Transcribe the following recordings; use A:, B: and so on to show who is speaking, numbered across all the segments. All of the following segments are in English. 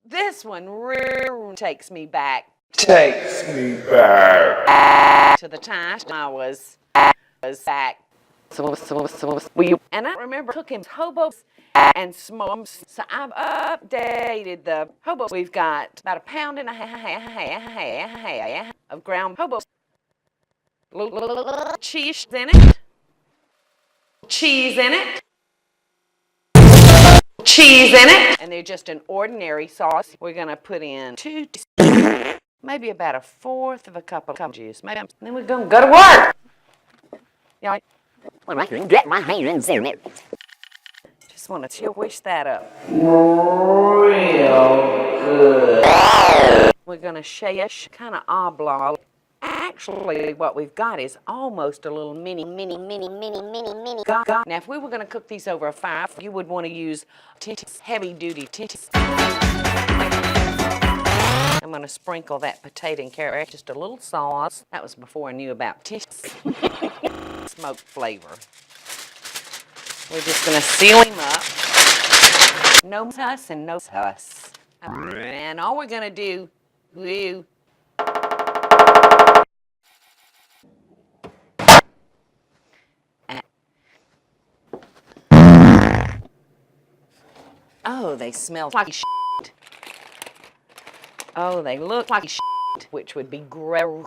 A: This one really takes me back.
B: To
A: the time I was back. And I remember cooking hobos and smokes. So I've updated the hobos. We've got about 1.5 pounds of ground hobos. Cheese in it. Cheese in it. Cheese in it. And they're just an ordinary sauce. We're going to put in maybe about 1/4 of a cup of juice. Maybe. And then we're going to go to work. Yeah.
C: Well, I can get my hands in it.
A: Just want to squish that up.
B: real good.
A: We're going to shake kind of oblong. Actually, what we've got is almost a little mini. Now, if we were going to cook these over a fire, you would want to use heavy-duty tissues. I'm going to sprinkle that potato and carrot, just a little sauce. That was before I knew about smoke flavor. We're just going to seal him up. No fuss and no fuss. And all we're going to do, oh, they smell like shit. Oh, they look like shit, which would be gross.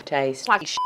A: Taste like shit.